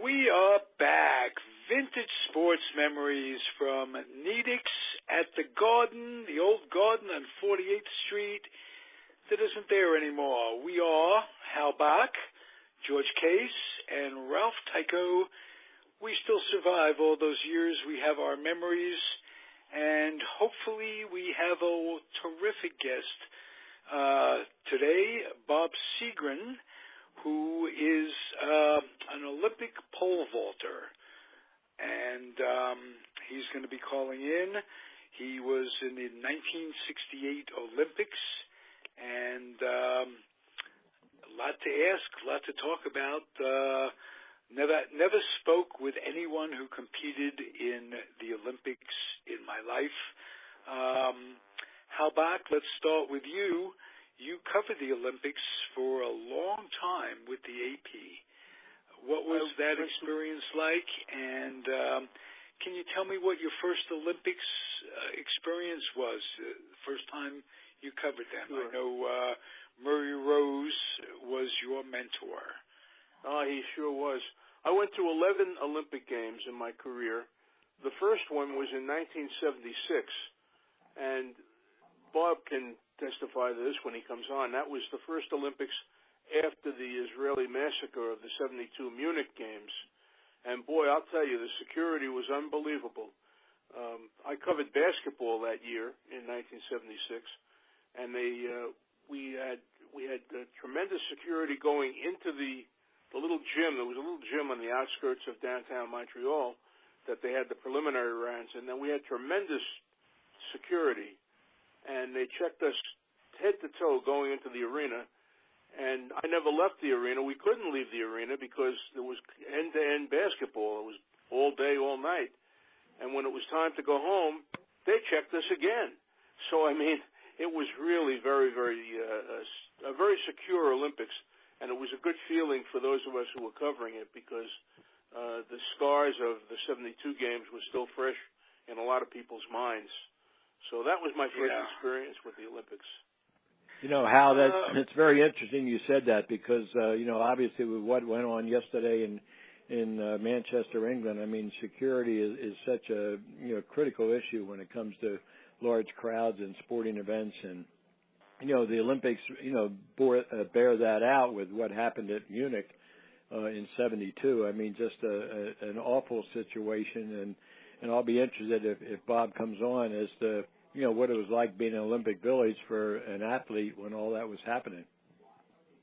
We are back. Vintage sports memories from Nedick's at the Garden, the old Garden on 48th Street that isn't there anymore. We are Hal Bock, George Case, and Ralph Tyko. We still survive all those years. We have our memories, and hopefully we have a terrific guest today, Bob Seagren, who is an Olympic pole vaulter, and he's going to be calling in. He was in the 1968 Olympics, and a lot to ask, a lot to talk about. Never spoke with anyone who competed in the Olympics in my life. Hal Bock, let's start with you. You covered the Olympics for a long time with the AP. What was that experience like? And can you tell me what your first Olympics experience was, the first time you covered them? Sure. I know Murray Rose was your mentor. Oh, he sure was. I went to 11 Olympic Games in my career. The first one was in 1976, and Bob can testify to this when he comes on. That was the first Olympics after the Israeli massacre of the 72 Munich Games. And boy, I'll tell you, the security was unbelievable. I covered basketball that year in 1976, and we had tremendous security going into the little gym. There was a little gym on the outskirts of downtown Montreal that they had the preliminary rounds, and then we had tremendous security. And they checked us head to toe going into the arena, and I never left the arena. We couldn't leave the arena because there was end-to-end basketball. It was all day, all night. And when it was time to go home, they checked us again. So, I mean, it was really very, very, a very secure Olympics, and it was a good feeling for those of us who were covering it because the scars of the 72 games were still fresh in a lot of people's minds. So that was my first experience with the Olympics. You know, Hal, it's very interesting you said that because, obviously with what went on yesterday in Manchester, England, I mean, security is such a, critical issue when it comes to large crowds and sporting events. And, the Olympics, bear that out with what happened at Munich in 72. I mean, just an awful situation. And I'll be interested if Bob comes on as to, what it was like being in Olympic Village for an athlete when all that was happening.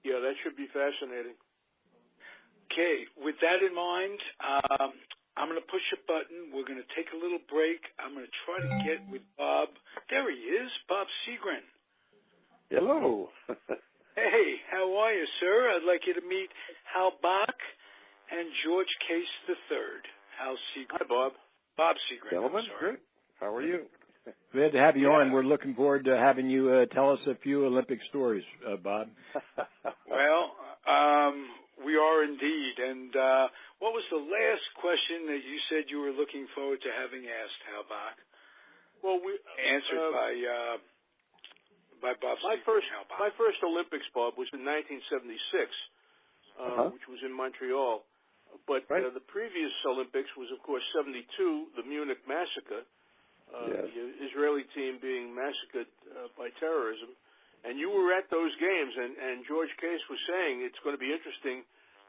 Yeah, that should be fascinating. Okay, with that in mind, I'm going to push a button. We're going to take a little break. I'm going to try to get with Bob. There he is, Bob Seagren. Hello. Hey, how are you, sir? I'd like you to meet Hal Bock and George Case III. Hal Seagren. Hi, Bob. Bob Seagren. Gentlemen, good. How are you? Glad to have you on. We're looking forward to having you tell us a few Olympic stories, Bob. Well, we are indeed. And what was the last question that you said you were looking forward to having asked, Hal Bock? Well, we answered by Bob Seagren. My first Olympics, Bob, was in 1976, which was in Montreal. But the previous Olympics was, of course, 72, the Munich massacre. The Israeli team being massacred by terrorism. And you were at those games, and George Case was saying it's going to be interesting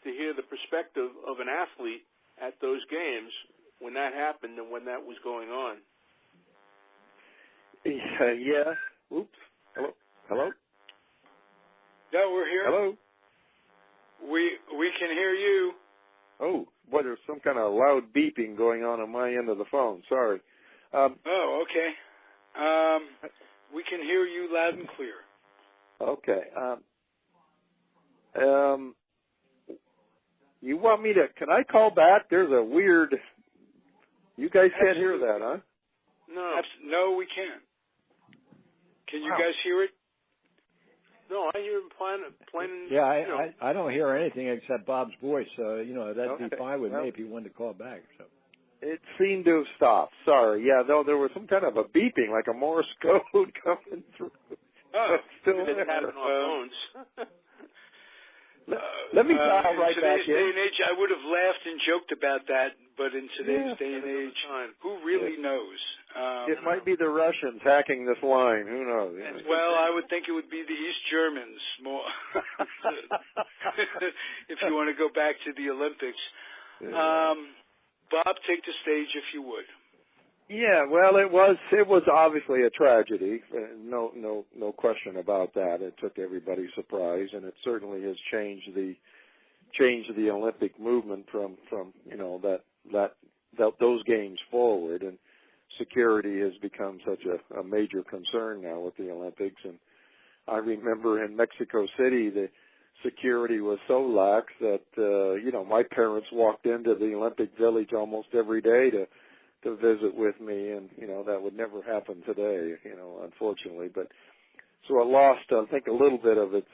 to hear the perspective of an athlete at those games when that happened and when that was going on. Yeah. Oops. Hello? No, we're here. Hello? We can hear you. Oh, boy, there's some kind of loud beeping going on my end of the phone. Sorry. Okay. We can hear you loud and clear. Okay. You want me to, can I call back? There's a weird, you guys can't hear that, huh? No, we can't. Can you guys hear it? No, I hear him plain. Yeah, I don't hear anything except Bob's voice. That'd be fine with me if he wanted to call back. So. It seemed to have stopped. Sorry. Yeah, though there was some kind of a beeping, like a Morse code coming through. Oh, still it happened on phones. Let me dial right back in today's day and age, I would have laughed and joked about that, but in today's day and age, who really knows? It might be the Russians hacking this line. Who knows? Well, I would think it would be the East Germans more, if you want to go back to the Olympics. Bob, take the stage if you would. Yeah, well, it was obviously a tragedy. No question about that. It took everybody surprise, and it certainly has changed the Olympic movement from those games forward. And security has become such a major concern now with the Olympics. And I remember in Mexico City, the security was so lax that my parents walked into the Olympic Village almost every day to visit with me, and that would never happen today, unfortunately. But so it lost, I think, a little bit of its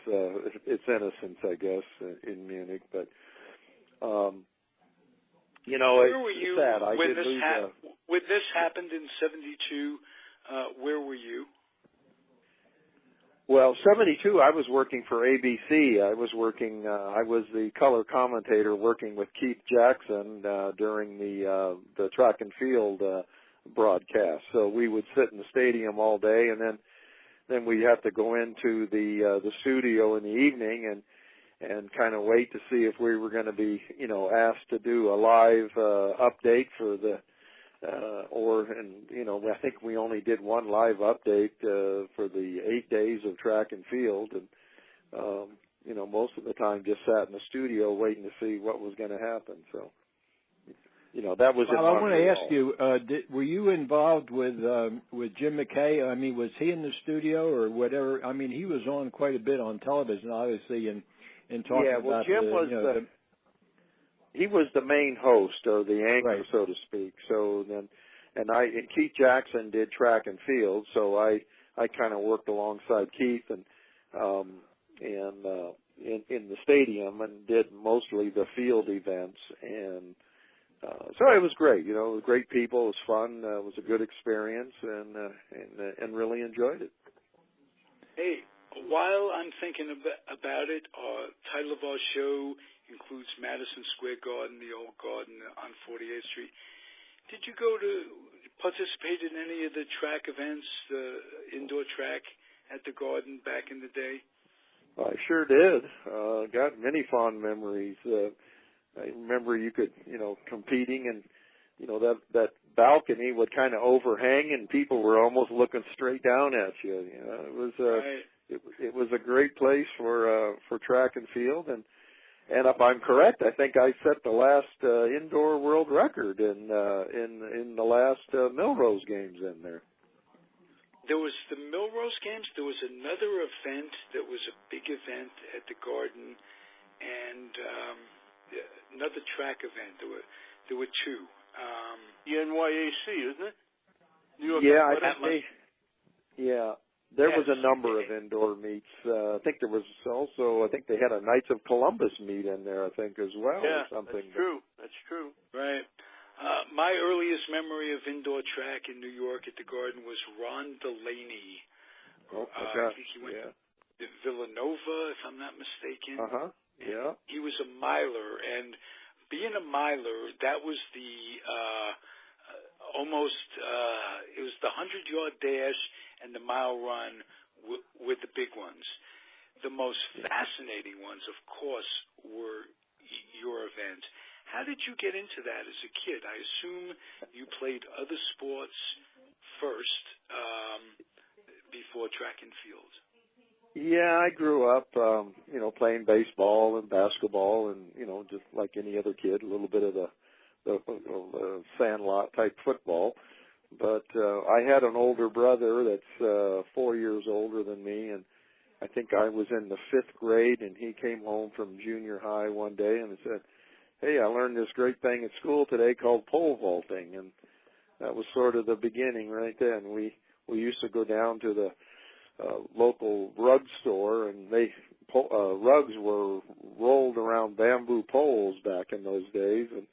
innocence, I guess, in Munich. But where were you sad. when this happened in '72? Where were you? Well, '72, I was working for ABC. I was the color commentator working with Keith Jackson during the track and field broadcast. So we would sit in the stadium all day, and then we have to go into the studio in the evening and kind of wait to see if we were going to be asked to do a live update for the. I think we only did one live update for the 8 days of track and field, and most of the time just sat in the studio waiting to see what was going to happen. So, that was. Well, I want to ask you: were you involved with Jim McKay? I mean, was he in the studio or whatever? I mean, he was on quite a bit on television, obviously, and talking about. Jim was he was the main host or the anchor, right, so to speak. So then, and Keith Jackson did track and field, so I kind of worked alongside Keith and in the stadium and did mostly the field events, and so it was great. It was great people. It was fun. It was a good experience, and really enjoyed it. Hey, while I'm thinking about it, title of our show includes Madison Square Garden, the old garden on 48th Street. Did you go to participate in any of the track events, the indoor track at the Garden back in the day? I sure did. Got many fond memories. I remember you could, competing, and that balcony would kind of overhang, and people were almost looking straight down at you. It was it was a great place for track and field, and if I'm correct, I think I set the last indoor world record in the last Milrose games in there. There was the Milrose games. There was another event that was a big event at the Garden, and another track event. There were two. The NYAC, isn't it? New York. Yeah. There was a number of indoor meets. I think there was also, they had a Knights of Columbus meet in there, I think, as well. Yeah, or something. That's true. Right. My earliest memory of indoor track in New York at the Garden was Ron Delaney. I think he went to Villanova, if I'm not mistaken. Yeah. He was a miler, and being a miler, that was the it was the 100-yard dash and the mile run with the big ones. The most fascinating ones, of course, were your event. How did you get into that as a kid? I assume you played other sports first before track and field. Yeah, I grew up, playing baseball and basketball and, just like any other kid, a little bit of the sandlot type football. But I had an older brother that's 4 years older than me, and I think I was in the 5th grade, and he came home from junior high one day and said, "Hey, I learned this great thing at school today called pole vaulting." And that was sort of the beginning right then. We used to go down to the local rug store, and rugs were rolled around bamboo poles back in those days, and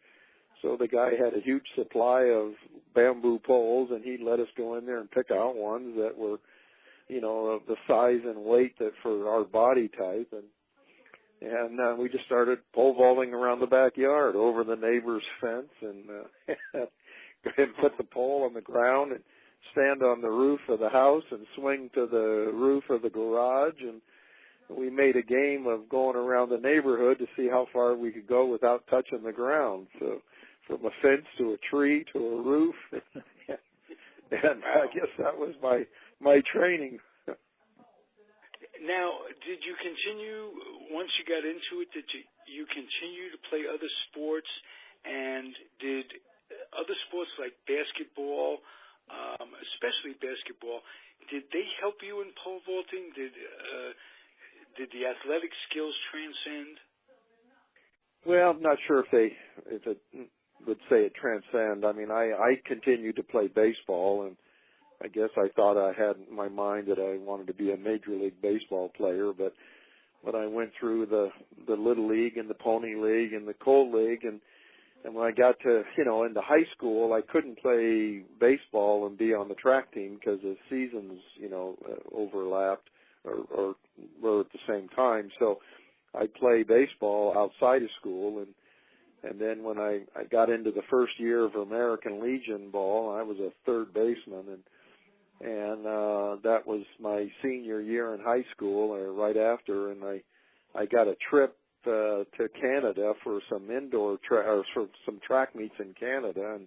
so the guy had a huge supply of bamboo poles, and he'd let us go in there and pick out ones that were, of the size and weight that for our body type. And And we just started pole vaulting around the backyard over the neighbor's fence and put the pole on the ground and stand on the roof of the house and swing to the roof of the garage. And we made a game of going around the neighborhood to see how far we could go without touching the ground. So from a fence to a tree to a roof. And I guess that was my training. Now, did you continue, once you got into it, did you continue to play other sports? And did other sports like basketball, especially basketball, did they help you in pole vaulting? Did the athletic skills transcend? Well, I'm not sure if it would say it transcend. I mean, I continued to play baseball, and I guess I thought I had in my mind that I wanted to be a Major League Baseball player, but I went through the Little League and the Pony League and the Coal League, and when I got to, into high school, I couldn't play baseball and be on the track team because the seasons, overlapped or were at the same time. So I'd play baseball outside of school, and then when I got into the first year of American Legion ball, I was a third baseman, and that was my senior year in high school or right after, and I got a trip to Canada for some indoor or for some track meets in Canada,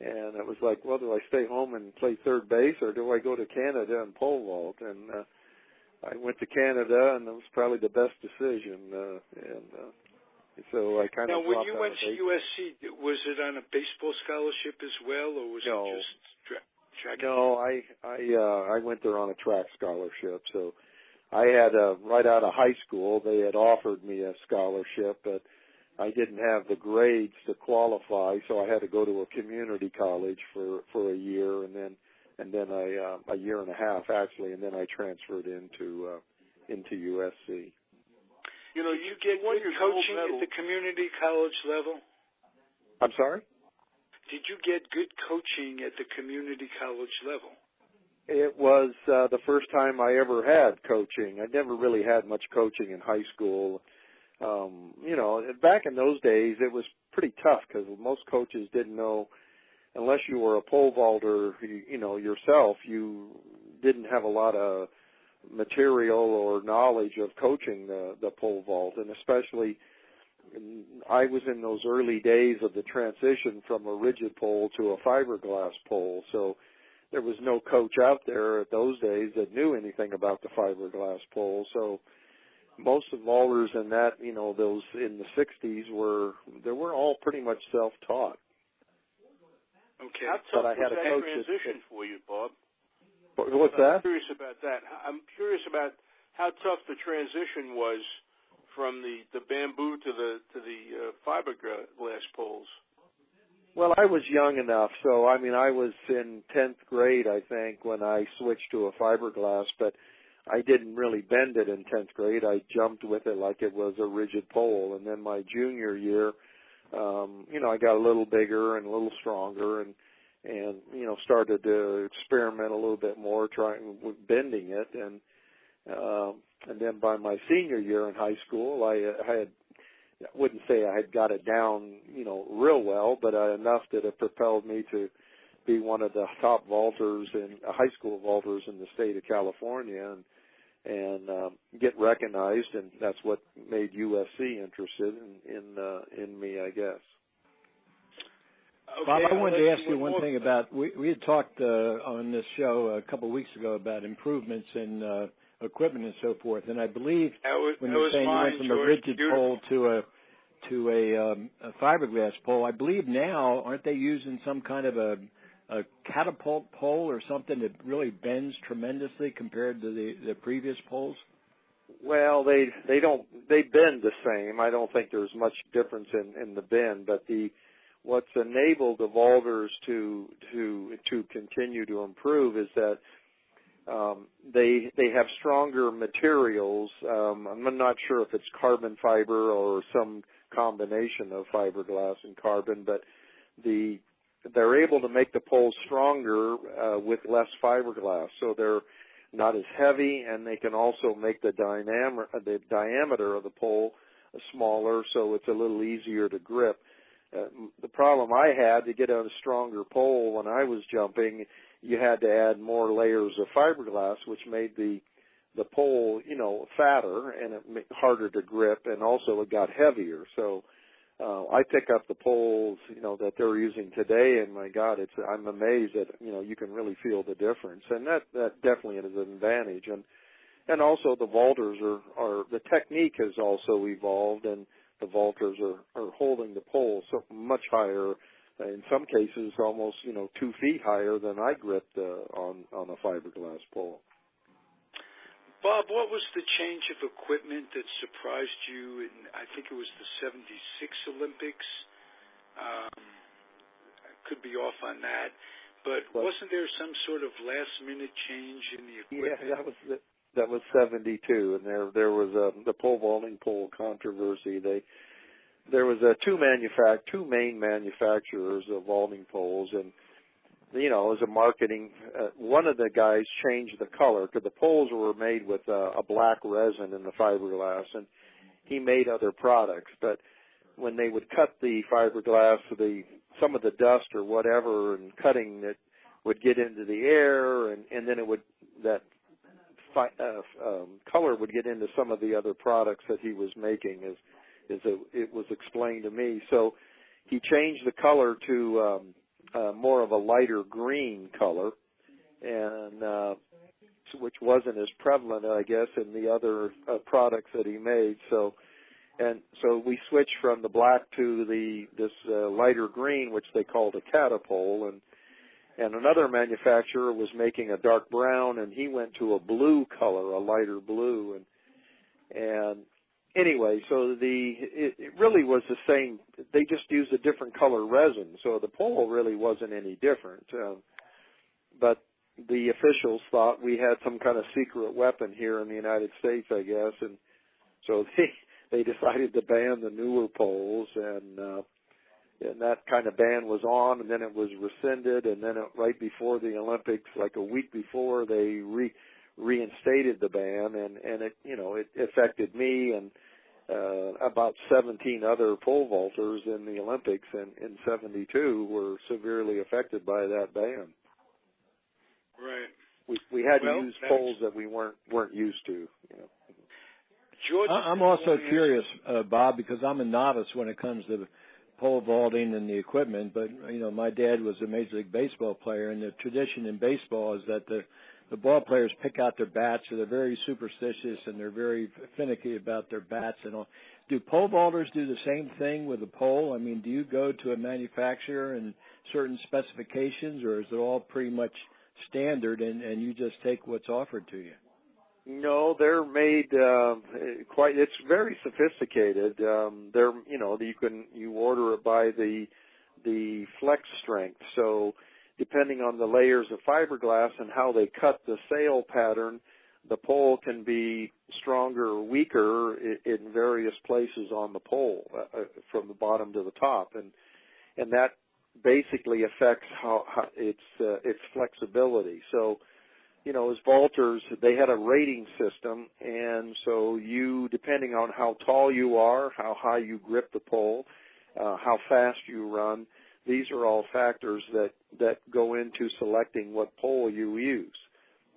and it was like, well, do I stay home and play third base or do I go to Canada and pole vault? And I went to Canada, and it was probably the best decision. So I kind of. Now, when you went to USC, was it on a baseball scholarship as well, or was it just track? No, I went there on a track scholarship. So I had right out of high school, they had offered me a scholarship, but I didn't have the grades to qualify, so I had to go to a community college for a year, and then a year and a half actually, and then I transferred into USC. Did you get good coaching at the community college level? I'm sorry? Did you get good coaching at the community college level? It was the first time I ever had coaching. I never really had much coaching in high school. Back in those days, it was pretty tough because most coaches didn't know, unless you were a pole vaulter, yourself, you didn't have a lot of material or knowledge of coaching the pole vault, and especially I was in those early days of the transition from a rigid pole to a fiberglass pole, so there was no coach out there at those days that knew anything about the fiberglass pole. So most of vaulters in that, those in the 60s were all pretty much self-taught. Okay. How tough was that transition for you, Bob? What's that? I'm curious about that. I'm curious about how tough the transition was from the bamboo to the fiberglass poles. Well, I was young enough, so I was in 10th grade, I think, when I switched to a fiberglass, but I didn't really bend it in 10th grade. I jumped with it like it was a rigid pole, and then my junior year, I got a little bigger and a little stronger, and started to experiment a little bit more, trying with bending it, and then by my senior year in high school, I wouldn't say I had got it down, real well, but enough that it propelled me to be one of the top vaulters high school vaulters in the state of California, and get recognized, and that's what made USC interested in me, I guess. Okay, Bob, I wanted to ask you one thing about, we had talked on this show a couple of weeks ago about improvements in equipment and so forth, and I believe when you're saying you went from a rigid pole to a fiberglass pole, I believe now, aren't they using some kind of a catapult pole or something that really bends tremendously compared to the previous poles? Well, they bend the same. I don't think there's much difference in the bend, but what's enabled the vaulters to continue to improve is that they have stronger materials. I'm not sure if it's carbon fiber or some combination of fiberglass and carbon, but they're able to make the poles stronger with less fiberglass. So not as heavy, and they can also make the diameter of the pole smaller, so it's a little easier to grip. The problem I had to get on a stronger pole when I was jumping, you had to add more layers of fiberglass, which made the pole, fatter and it made harder to grip, and also it got heavier. So I pick up the poles, that they're using today, and my God, I'm amazed that you can really feel the difference, and that definitely is an advantage. And also the vaulters are the technique has also evolved, and the vaulters are holding the pole so much higher, in some cases almost 2 feet higher than I gripped on a fiberglass pole. Bob, what was the change of equipment that surprised you in, I think it was the 76 Olympics? I could be off on that, but wasn't there some sort of last-minute change in the equipment? Yeah, that was 72, and there was the pole vaulting pole controversy. There was two main manufacturers of vaulting poles, and as a marketing, one of the guys changed the color because the poles were made with a black resin in the fiberglass, and he made other products. But when they would cut the fiberglass, some of the dust or whatever and cutting it would get into the air, and then that color would get into some of the other products that he was making, it was explained to me. So he changed the color to more of a lighter green color, and which wasn't as prevalent, I guess, in the other products that he made. So we switched from the black to this lighter green, which they called a catapole, and another manufacturer was making a dark brown, and he went to a blue color, a lighter blue, and anyway, so it really was the same. They just used a different color resin, so the pole really wasn't any different. But the officials thought we had some kind of secret weapon here in the United States, I guess, and so they decided to ban the newer poles, and that kind of ban was on, and then it was rescinded, and then right before the Olympics, like a week before, they reinstated the ban, and it affected me and about 17 other pole vaulters in the Olympics in 72 were severely affected by that ban. Right. We had to use poles that we weren't used to. George, I'm also curious, Bob, because I'm a novice when it comes to pole vaulting and the equipment, but my dad was a Major League Baseball player, and the tradition in baseball is that the ball players pick out their bats, so they're very superstitious and they're very finicky about their bats and all. Do pole vaulters do the same thing with a pole? I mean, do you go to a manufacturer and certain specifications, or is it all pretty much standard and you just take what's offered to you? No, they're made it's very sophisticated. You order it by the flex strength. So depending on the layers of fiberglass and how they cut the sail pattern, the pole can be stronger or weaker in various places on the pole, from the bottom to the top, and that basically affects how its flexibility. So, as vaulters, they had a rating system, and so depending on how tall you are, how high you grip the pole, how fast you run, these are all factors that go into selecting what pole you use.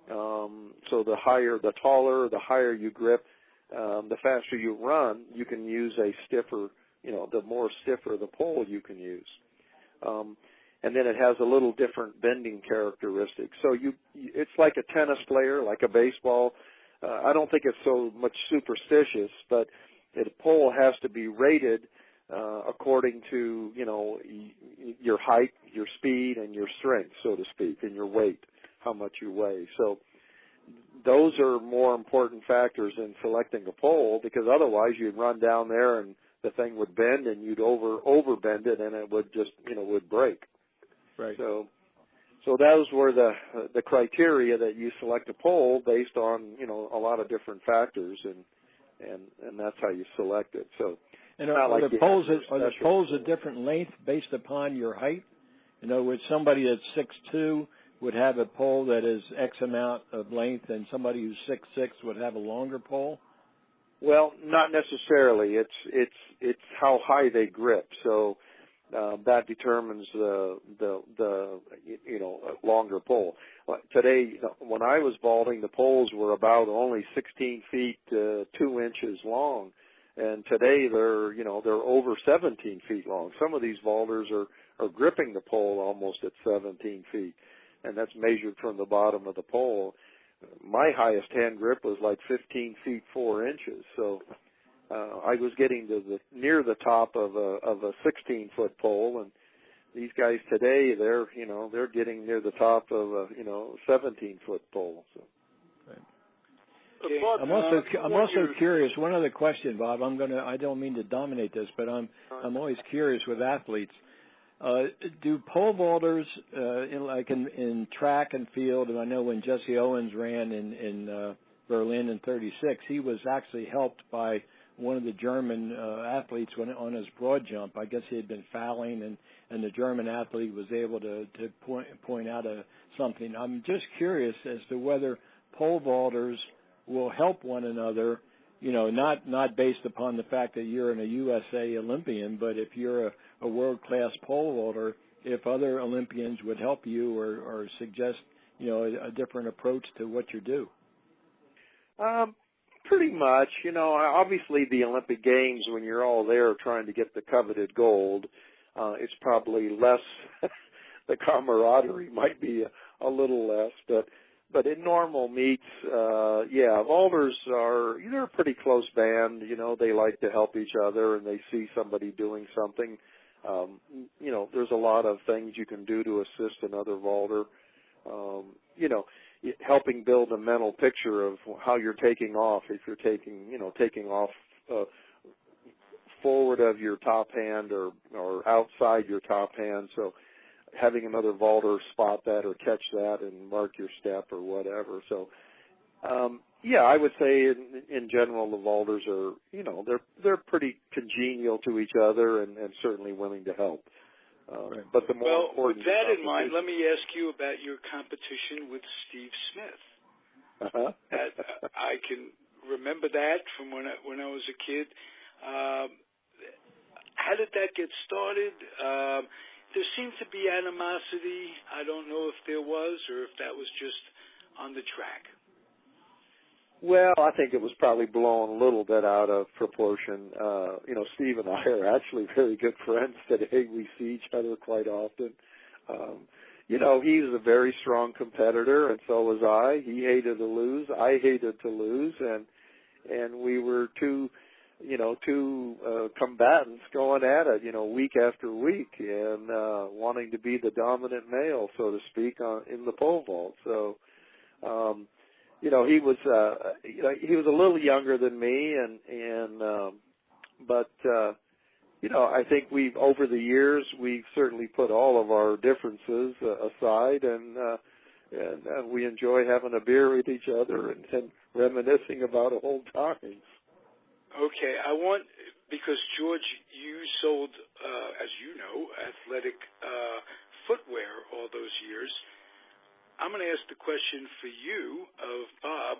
So the taller, the higher you grip, the faster you run, you can use a stiffer, the more stiffer the pole you can use. And then it has a little different bending characteristics. So it's like a tennis player, like a baseball. I don't think it's so much superstitious, but the pole has to be rated according to, your height, your speed, and your strength, so to speak, and your weight, how much you weigh. So those are more important factors in selecting a pole, because otherwise you'd run down there and the thing would bend and you'd overbend it and it would just, would break. Right. So those were the criteria that you select a pole based on, a lot of different factors, and that's how you select it. So and are the poles a different length based upon your height? With somebody that's 6'2", would have a pole that is X amount of length, and somebody who's 6'6" would have a longer pole? Well, not necessarily. It's how high they grip. So that determines the longer pole. Today, when I was vaulting, the poles were about only 16 feet 2 inches long, and today they're over 17 feet long. Some of these vaulters are gripping the pole almost at 17 feet, and that's measured from the bottom of the pole. My highest hand grip was like 15 feet 4 inches, so I was getting to near the top of a 16-foot pole, and these guys today they're getting near the top of a 17-foot pole. So. Right. Bob, I'm also curious. One other question, Bob. I don't mean to dominate this, but I'm always curious with athletes. Do pole vaulters, in track and field, and I know when Jesse Owens ran in Berlin in '36, he was actually helped by one of the German athletes on his broad jump. I guess he had been fouling, and the German athlete was able to point out something. I'm just curious as to whether pole vaulters will help one another, not based upon the fact that you're a USA Olympian, but if you're a world-class pole vaulter, if other Olympians would help you or suggest, a different approach to what you do. Pretty much. Obviously the Olympic Games, when you're all there trying to get the coveted gold, it's probably less, the camaraderie might be a little less, but in normal meets, vaulters they're a pretty close band. They like to help each other, and they see somebody doing something. There's a lot of things you can do to assist another vaulter. Helping build a mental picture of how you're taking off. If you're taking off forward of your top hand or outside your top hand, so having another vaulter spot that or catch that and mark your step or whatever. So, I would say in general the vaulters are, they're pretty congenial to each other and certainly willing to help. But the more important. With that in mind, let me ask you about your competition with Steve Smith. Uh-huh. I can remember that from when I was a kid. How did that get started? There seemed to be animosity. I don't know if there was or if that was just on the track. Well, I think it was probably blown a little bit out of proportion. Steve and I are actually very good friends today. We see each other quite often. He's a very strong competitor, and so was I. He hated to lose. I hated to lose, and we were two combatants going at it, week after week, and wanting to be the dominant male, so to speak, in the pole vault. So, he was a little younger than me, but I think over the years, we've certainly put all of our differences aside, and we enjoy having a beer with each other and reminiscing about old times. Okay, because George, you sold, as you know, athletic footwear all those years. I'm going to ask the question for you of Bob.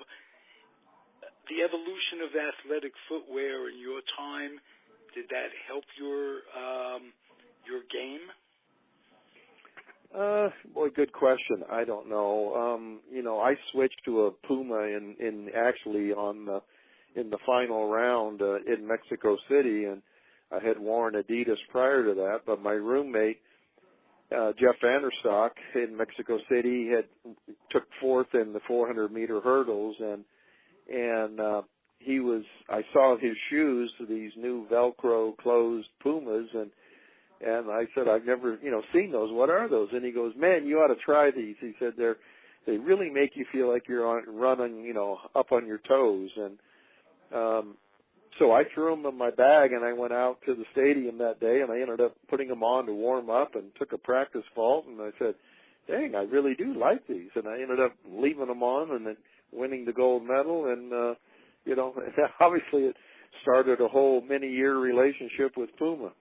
The evolution of athletic footwear in your time, did that help your game? Boy, good question. I don't know. I switched to a Puma in the final round in Mexico City, and I had worn Adidas prior to that, but my roommate, Jeff Vanderstock in Mexico City, took fourth in the 400-meter hurdles, and I saw his shoes, these new Velcro closed Pumas, and I said, I've never, seen those. What are those? And he goes, man, you ought to try these. He said, they really make you feel like you're running, up on your toes. And so I threw them in my bag, and I went out to the stadium that day, and I ended up putting them on to warm up and took a practice vault, and I said, dang, I really do like these. And I ended up leaving them on and then winning the gold medal, and, obviously it started a whole many-year relationship with Puma.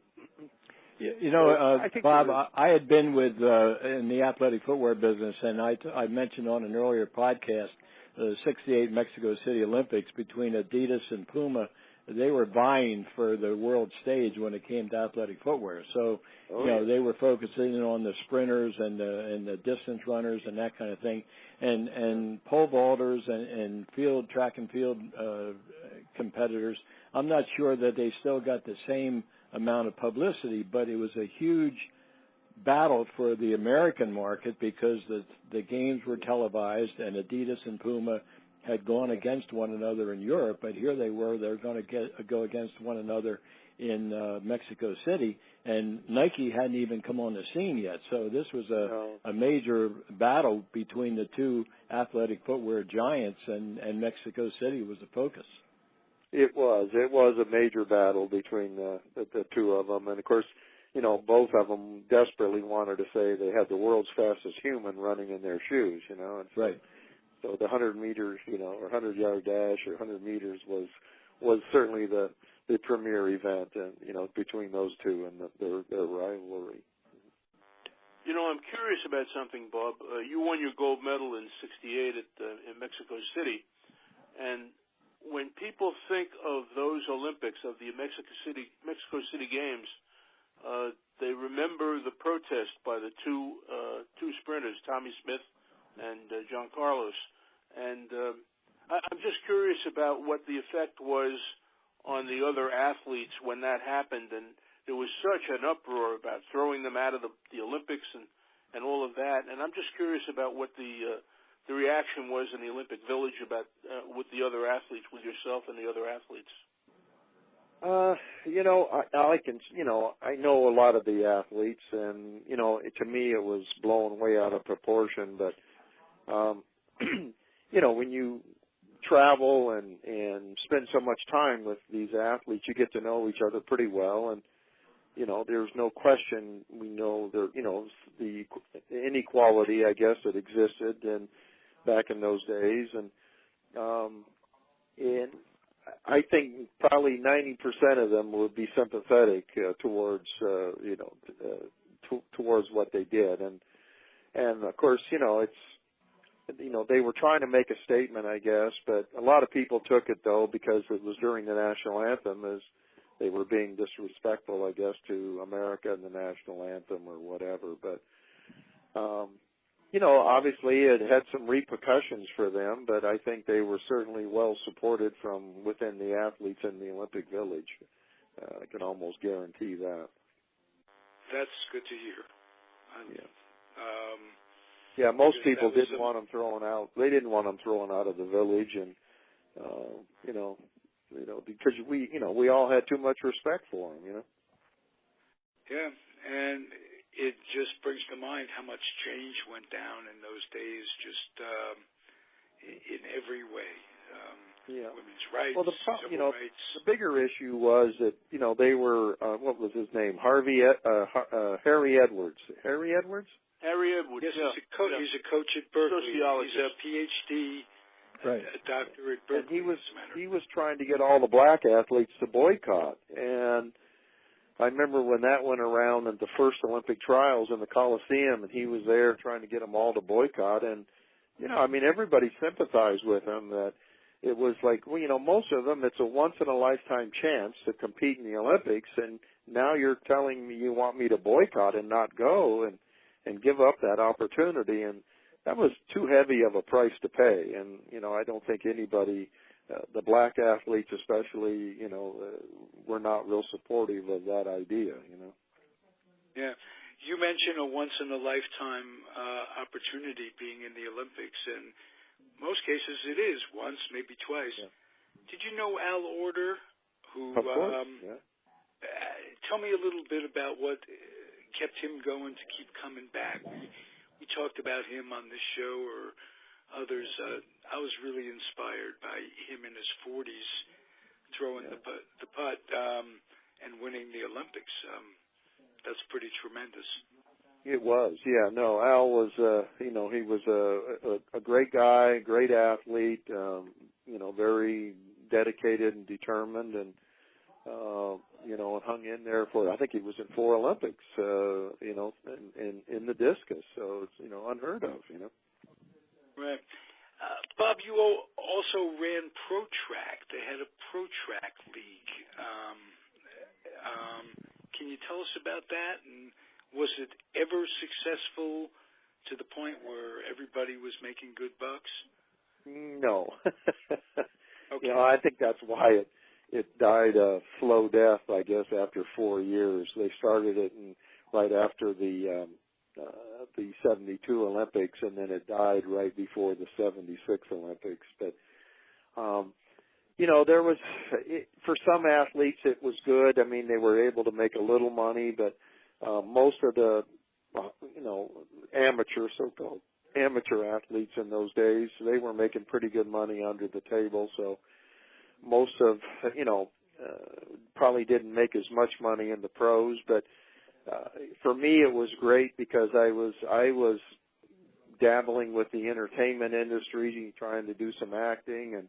Bob, I had been with in the athletic footwear business, and I mentioned on an earlier podcast the '68 Mexico City Olympics between Adidas and Puma. They were vying for the world stage when it came to athletic footwear. So, they were focusing on the sprinters and the distance runners and that kind of thing, and pole vaulters and track and field competitors. I'm not sure that they still got the same amount of publicity, but it was a huge battle for the American market because the games were televised, and Adidas and Puma had gone against one another in Europe, but here they're going to go against one another in Mexico City, and Nike hadn't even come on the scene yet. So this was a major battle between the two athletic footwear giants, and Mexico City was the focus. It was a major battle between the two of them, and of course, both of them desperately wanted to say they had the world's fastest human running in their shoes, and right. So the 100 meters, or 100-yard dash or 100 meters was certainly the premier event, and between those two and their rivalry. I'm curious about something, Bob. You won your gold medal in '68 in Mexico City, and when people think of those Olympics, of the Mexico City Games, they remember the protest by the two sprinters, Tommy Smith and John Carlos. And I'm just curious about what the effect was on the other athletes when that happened. And there was such an uproar about throwing them out of the Olympics and all of that. And I'm just curious about what the reaction was in the Olympic Village about with the other athletes, with yourself and the other athletes. I know a lot of the athletes, and to me it was blown way out of proportion. But when you travel and spend so much time with these athletes, you get to know each other pretty well, and there's no question. We know there, the inequality, I guess, that existed and back in those days, and I think probably 90% of them would be sympathetic towards towards what they did, and of course, they were trying to make a statement, I guess, but a lot of people took it though because it was during the national anthem, as they were being disrespectful, I guess, to America and the national anthem or whatever. But obviously it had some repercussions for them, but I think they were certainly well supported from within the athletes in the Olympic Village. I can almost guarantee that. That's good to hear. Most people didn't want them thrown out. They didn't want them thrown out of the village, and because we all had too much respect for them. Yeah, and it just brings to mind how much change went down in those days, just in every way. Women's rights, civil rights. The bigger issue was that they were what was his name? Harry Edwards. Harry Edwards. Yes, he's a coach at Berkeley. Sociologist. He's a PhD, a doctor at Berkeley. And he was trying to get all the black athletes to boycott. And I remember when that went around at the first Olympic trials in the Coliseum, and he was there trying to get them all to boycott. And everybody sympathized with him. That it was like, most of them, it's a once-in-a-lifetime chance to compete in the Olympics, and now you're telling me you want me to boycott and not go and give up that opportunity, and that was too heavy of a price to pay. And I don't think anybody, the black athletes especially, were not real supportive of that idea. Yeah, you mentioned a once-in-a-lifetime opportunity being in the Olympics, and most cases it is once, maybe twice. Yeah. Did you know Al Order, who? Of course. Tell me a little bit about what kept him going to keep coming back. We talked about him on this show or others. I was really inspired by him in his 40s throwing the putt and winning the Olympics. That's pretty tremendous. It was, yeah. No, Al was, he was a great guy, great athlete, very dedicated and determined, and and hung in there for, I think he was in 4 Olympics, in the discus. So it's, unheard of, Right. Bob, you also ran Pro Track. They had a Pro Track league. Can you tell us about that? And was it ever successful to the point where everybody was making good bucks? No. Okay. I think that's why it died a slow death, I guess, after 4 years. They started it right after the 72 Olympics, and then it died right before the 76 Olympics. But, there was, for some athletes it was good. I mean, they were able to make a little money, but most of the, so-called amateur athletes in those days, they were making pretty good money under the table. So most of, probably didn't make as much money in the pros, but for me it was great because I was dabbling with the entertainment industry, trying to do some acting,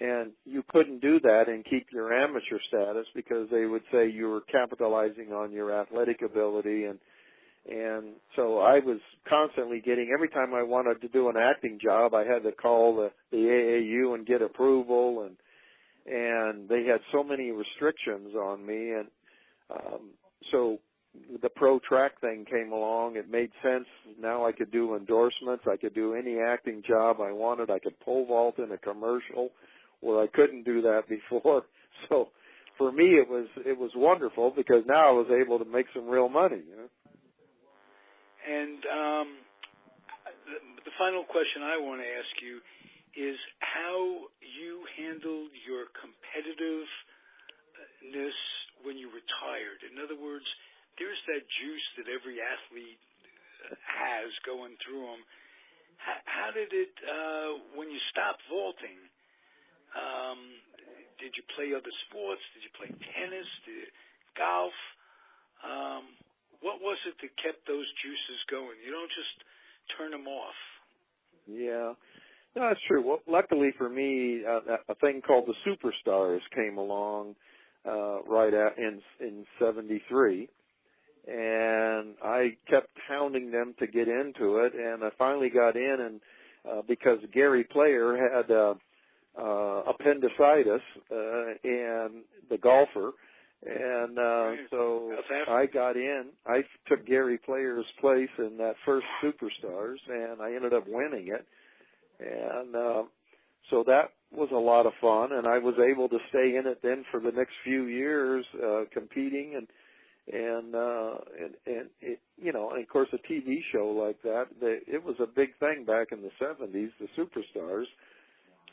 and you couldn't do that and keep your amateur status because they would say you were capitalizing on your athletic ability, and so I was constantly getting, every time I wanted to do an acting job, I had to call the AAU and get approval, and they had so many restrictions on me, and so the Pro Track thing came along. It made sense. Now I could do endorsements. I could do any acting job I wanted. I could pole vault in a commercial where I couldn't do that before. So for me, it was wonderful because now I was able to make some real money. And the final question I want to ask you is how you handled your competitiveness when you retired. In other words, there's that juice that every athlete has going through them. How did it, when you stopped vaulting, did you play other sports? Did you play tennis? Golf? What was it that kept those juices going? You don't just turn them off. Yeah. No, that's true. Well, luckily for me, a thing called the Superstars came along in 73, and I kept hounding them to get into it, and I finally got in, and because Gary Player had appendicitis, and the golfer, and so I got in. I took Gary Player's place in that first Superstars, and I ended up winning it. And so that was a lot of fun, and I was able to stay in it then for the next few years, competing, and it, and of course a TV show like that, it was a big thing back in the 70s, the Superstars.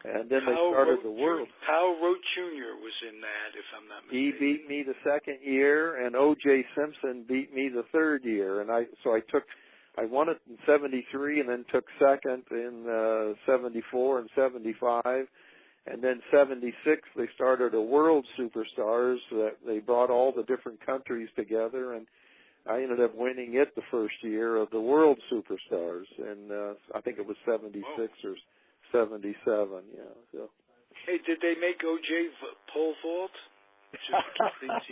And then they started the World. Hal Roach Jr. was in that, if I'm not mistaken. He beat me the second year, and O.J. Simpson beat me the third year. And I won it in 73, and then took second in 74 and 75. And then 76, they started a World Superstars that they brought all the different countries together, and I ended up winning it the first year of the World Superstars. And I think it was 76 or 77, yeah. So. Hey, did they make O.J. pole vault?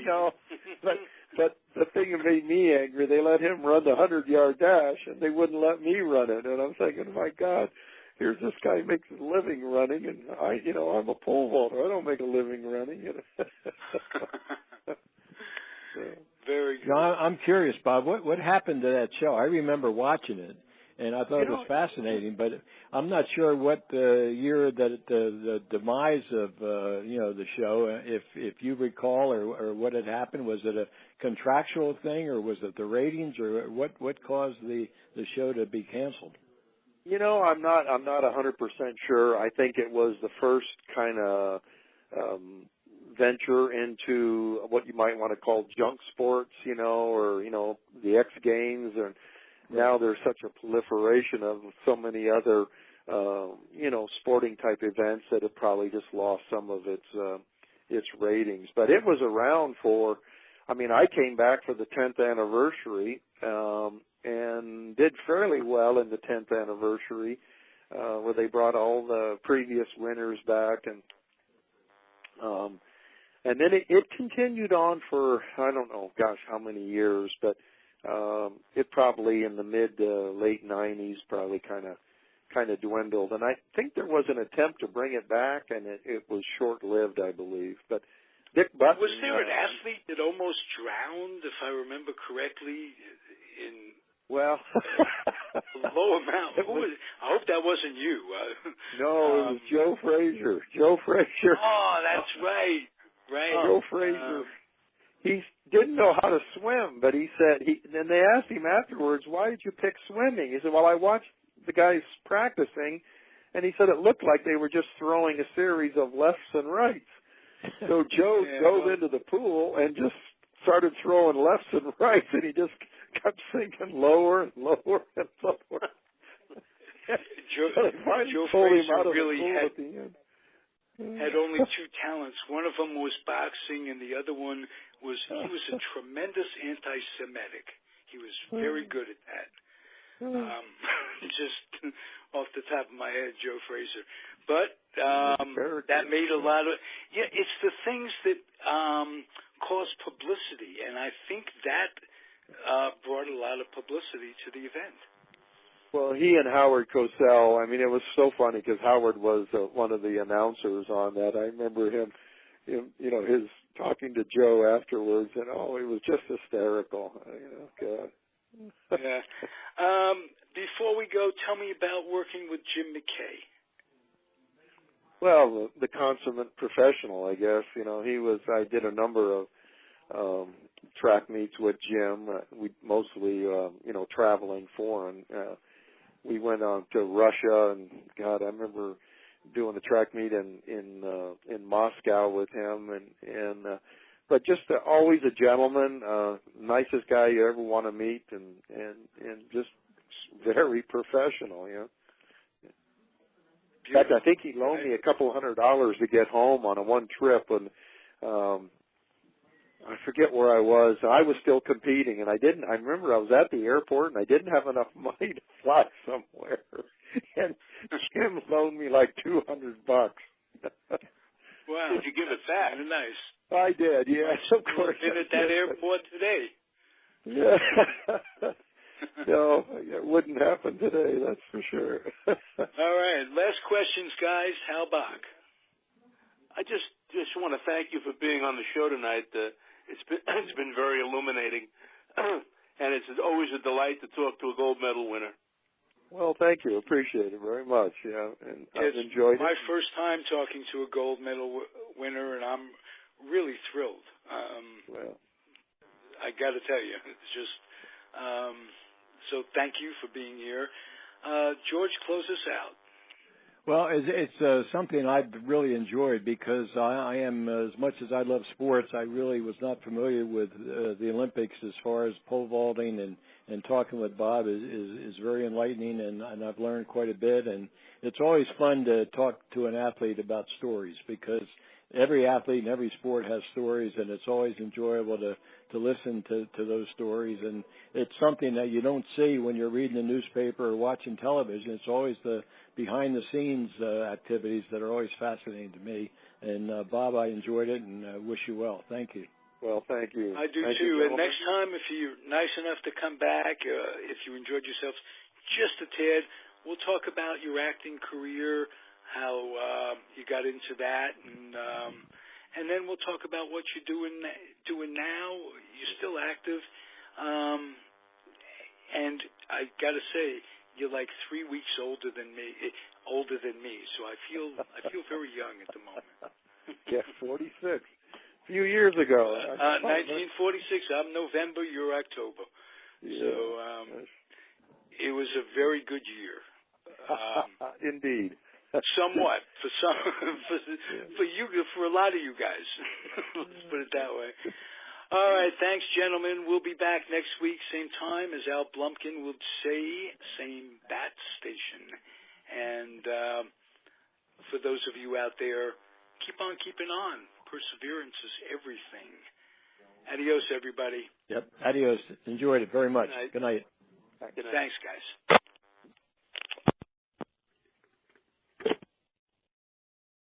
No, but the thing that made me angry, they let him run the 100-yard dash, and they wouldn't let me run it. And I'm thinking, my God, here's this guy makes a living running, and I'm a pole vaulter. I don't make a living running. So. Very good. I'm curious, Bob. What happened to that show? I remember watching it, and I thought it was fascinating, but I'm not sure what the year that the demise of the show, if you recall, or what had happened. Was it a contractual thing, or was it the ratings, or what caused the show to be canceled? I'm not 100% sure. I think it was the first kind of venture into what you might want to call junk sports, or the X Games, and now there's such a proliferation of so many other sporting type events that it probably just lost some of its ratings. But it was around for, I came back for the 10th anniversary and did fairly well in the 10th anniversary, where they brought all the previous winners back, and And then it continued on for, I don't know, gosh, how many years, but it probably in the late 90s probably kind of dwindled. And I think there was an attempt to bring it back, and it was short-lived, I believe. But Dick Button... Was there an athlete that almost drowned, if I remember correctly, in... Well... low amount. I hope that wasn't you. No, it was Joe Frazier. Joe Frazier. Oh, that's right. Right. Joe Frazier. He didn't know how to swim, but he said, and they asked him afterwards, why did you pick swimming? He said, well, I watched the guys practicing, and he said it looked like they were just throwing a series of lefts and rights. So Joe dove into the pool and just started throwing lefts and rights, and he just kept sinking lower and lower and lower. Joe Frazier really had only two talents. One of them was boxing, and the other one was he was a tremendous anti-Semitic. He was very good at that. Just off the top of my head, Joe Frazier. But that made a lot of it's the things that cause publicity, and I think that brought a lot of publicity to the event. Well, he and Howard Cosell, I mean, it was so funny because Howard was one of the announcers on that. I remember him, his talking to Joe afterwards, and it was just hysterical. God. Yeah. Before we go, tell me about working with Jim McKay. Well, the consummate professional, I guess. I did a number of track meets with Jim. We mostly, traveling foreign. We went on to Russia, and God, I remember doing a track meet in Moscow with him, but just always a gentleman, nicest guy you ever want to meet, and just very professional, In fact, I think he loaned me $200 to get home on one trip, and I forget where I was. I was still competing, and I remember I was at the airport, and I didn't have enough money to fly somewhere. And Jim loaned me like $200. Wow. Did you give it back? Nice. I did, yes, of course. You've been at that airport today. Yeah. No, it wouldn't happen today, that's for sure. All right. Last questions, guys. Hal Bock. I just want to thank you for being on the show tonight. It's been very illuminating, and it's always a delight to talk to a gold medal winner. Well, thank you. Appreciate it very much. Yeah, and I've enjoyed it. It's my first time talking to a gold medal winner, and I'm really thrilled. Well, I got to tell you, it's just so thank you for being here. George, close us out. Well, it's something I've really enjoyed because I am, as much as I love sports, I really was not familiar with the Olympics as far as pole vaulting, and talking with Bob is very enlightening, and I've learned quite a bit. And it's always fun to talk to an athlete about stories because every athlete in every sport has stories, and it's always enjoyable to listen to those stories. And it's something that you don't see when you're reading the newspaper or watching television. It's always the behind-the-scenes activities that are always fascinating to me. And, Bob, I enjoyed it, and wish you well. Thank you. Well, thank you. I do, thank too. You, and next time, if you're nice enough to come back, if you enjoyed yourselves just a tad, we'll talk about your acting career, how you got into that, and then we'll talk about what you're doing now. You're still active. And I got to say, you're like 3 weeks older than me, so I feel very young at the moment. Yeah, 46. A few years ago. 1946. I'm November, you're October. Yeah. So it was a very good year. Indeed. Somewhat for a lot of you guys. Let's put it that way. All right, thanks, gentlemen. We'll be back next week, same time, as Al Blumpkin would say, same bat station. And for those of you out there, keep on keeping on. Perseverance is everything. Adios, everybody. Yep. Adios. Enjoyed it very much. Good night. Good night. Thanks, guys.